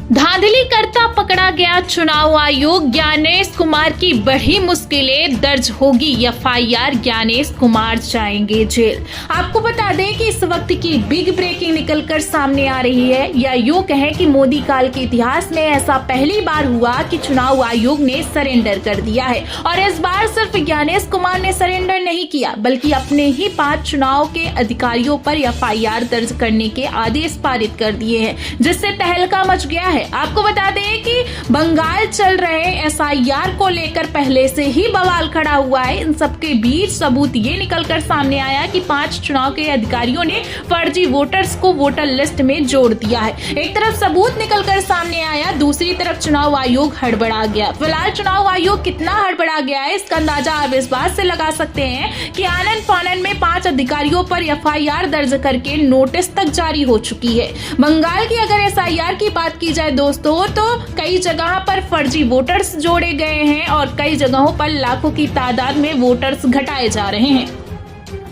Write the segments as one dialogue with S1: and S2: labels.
S1: धांधली करता पकड़ा गया चुनाव आयोग, ज्ञानेश कुमार की बढ़ी मुश्किलें, दर्ज होगी एफआईआर, ज्ञानेश कुमार जाएंगे जेल। आपको बता दें कि इस वक्त की बिग ब्रेकिंग निकलकर सामने आ रही है, या यूं कहें कि मोदी काल के इतिहास में ऐसा पहली बार हुआ कि चुनाव आयोग ने सरेंडर कर दिया है। और इस बार सिर्फ ज्ञानेश कुमार ने सरेंडर नहीं किया, बल्कि अपने ही 5 चुनाव के अधिकारियों पर एफआईआर दर्ज करने के आदेश पारित कर दिए हैं, जिससे तहलका मच गया है। आपको बता दें कि बंगाल चल रहे एसआईआर को लेकर पहले से ही बवाल खड़ा हुआ है। इन सबके बीच सबूत ये निकलकर सामने आया कि 5 चुनाव के अधिकारियों ने फर्जी वोटर्स को वोटर लिस्ट में जोड़ दिया है। एक तरफ सबूत निकलकर सामने आया, दूसरी तरफ चुनाव आयोग हड़बड़ा गया। फिलहाल चुनाव आयोग कितना हड़बड़ा गया है, इसका अंदाजा आप इस बात से लगा सकते हैं कि आनन फानन में 5 अधिकारियों पर एफआईआर दर्ज करके नोटिस तक जारी हो चुकी है। बंगाल की अगर एसआईआर की बात की जाए दोस्तों, तो कई जगह पर फर्जी वोटर्स जोड़े गए हैं और कई जगहों पर लाखों की तादाद में वोटर्स घटाए जा रहे हैं।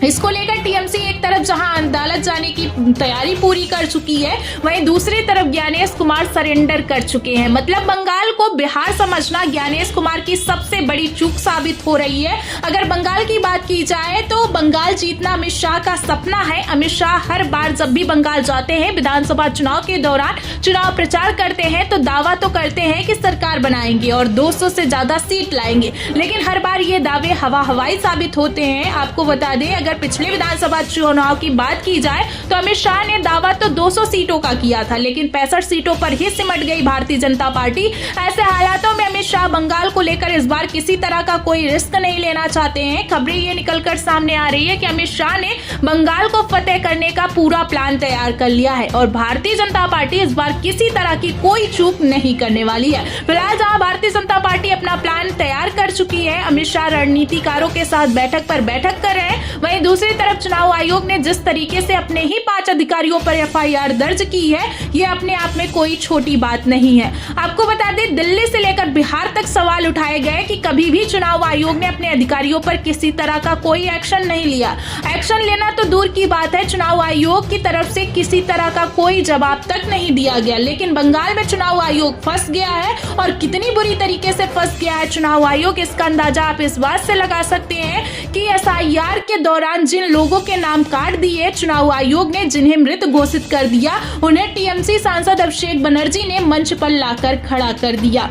S1: इसको लेकर टीएमसी एक तरफ जहां अदालत जाने की तैयारी पूरी कर चुकी है, वहीं दूसरी तरफ ज्ञानेश कुमार सरेंडर कर चुके हैं। मतलब बंगाल को बिहार समझना ज्ञानेश कुमार की सबसे बड़ी चूक साबित हो रही है। अगर बंगाल की बात की जाए तो बंगाल जीतना अमित शाह का सपना है। अमित शाह हर बार जब भी बंगाल जाते हैं, विधानसभा चुनाव के दौरान चुनाव प्रचार करते हैं, तो दावा तो करते हैं कि सरकार बनाएंगे और 200 से ज्यादा सीट लाएंगे, लेकिन हर बार ये दावे हवाई साबित होते हैं। आपको बता दें, अगर पिछले विधानसभा चुनाव की बात की जाए तो अमित शाह ने दावा तो 200 सीटों का किया था, लेकिन 65 सीटों पर ही सिमट गई भारतीय जनता पार्टी। ऐसे हालातों में अमित शाह बंगाल को लेकर इस बार किसी तरह का कोई रिस्क नहीं लेना चाहते हैं। खबरें ये निकलकर सामने आ रही है कि अमित शाह ने बंगाल को फतेह करने का पूरा प्लान तैयार कर लिया है और भारतीय जनता पार्टी इस बार किसी तरह की कोई चूक नहीं करने वाली है। फिलहाल जहां भारतीय जनता पार्टी अपना प्लान तैयार कर चुकी है, अमित शाह रणनीतिकारों के साथ बैठक पर बैठक कर रहे हैं, वहीं दूसरी तरफ चुनाव आयोग ने जिस तरीके से अपने ही 5 अधिकारियों पर एफआईआर दर्ज की है, ये अपने आप में कोई छोटी बात नहीं है। आपको बता दें, दिल्ली से लेकर बिहार तक सवाल उठाए गए कि कभी भी चुनाव आयोग ने अपने अधिकारियों पर किसी तरह का कोई एक्शन नहीं लिया। एक्शन लेना तो दूर की बात है, चुनाव आयोग की तरफ से किसी तरह का कोई जवाब तक नहीं दिया गया। लेकिन बंगाल में चुनाव आयोग फंस गया है, और कितनी बुरी तरीके से फंस गया है चुनाव आयोग, इसका अंदाजा आप इस बात से लगा सकते हैं कि एसआईआर के दौरान जिन लोगों के नाम काट दिए चुनाव आयोग ने, जिन्हें मृत घोषित कर दिया, उन्हें टीएमसी सांसद अभिषेक बनर्जी ने मंच पर लाकर खड़ा कर दिया।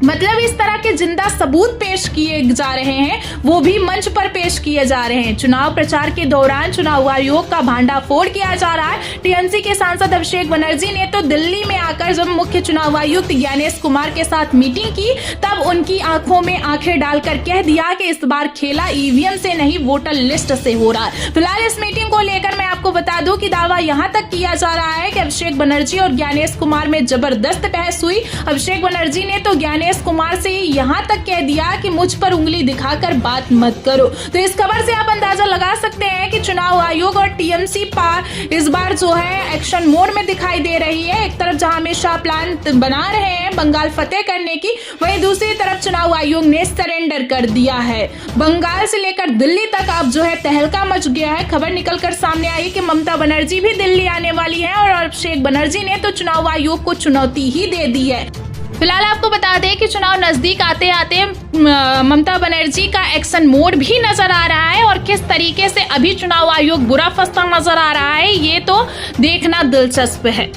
S1: मतलब इस तरह के जिंदा सबूत पेश किए जा रहे हैं, वो भी मंच पर पेश किए जा रहे हैं। चुनाव प्रचार के दौरान चुनाव आयोग का भांडाफोड़ किया जा रहा है। टीएमसी के सांसद अभिषेक बनर्जी ने तो दिल्ली में आकर जब मुख्य चुनाव आयुक्त ज्ञानेश कुमार के साथ मीटिंग की, तब उनकी आंखों में आंखें डालकर कह दिया कि इस बार खेला ईवीएम से नहीं, वोटर लिस्ट से हो रहा है। फिलहाल इस मीटिंग को लेकर मैं आपको बता दूं कि दावा यहां तक किया जा रहा है कि अभिषेक बनर्जी और ज्ञानेश कुमार में जबरदस्त बहस हुई। अभिषेक बनर्जी ने तो ज्ञानेश कुमार से यहां तक कह दिया कि मुझ पर उंगली दिखाकर बात मत करो। तो इस खबर से आप अंदाजा लगा सकते हैं कि चुनाव आयोग और टीएमसी इस बार जो है एक्शन मोड में दिखाई दे रही है। एक तरफ जहां अमित शाह प्लान बना रहे हैं बंगाल फतेह करने की, वहीं दूसरी तरफ चुनाव आयोग ने सरेंडर कर दिया है। बंगाल से लेकर दिल्ली तक अब जो है तहलका मच गया है। खबर निकलकर सामने आई कि ममता बनर्जी भी दिल्ली आने वाली है, और अभिषेक बनर्जी ने तो चुनाव आयोग को चुनौती ही दे दी है। फिलहाल आपको बता दें कि चुनाव नजदीक आते आते ममता बनर्जी का एक्शन मोड भी नजर आ रहा है, और किस तरीके से अभी चुनाव आयोग बुरा फंसता नजर आ रहा है, ये तो देखना दिलचस्प है।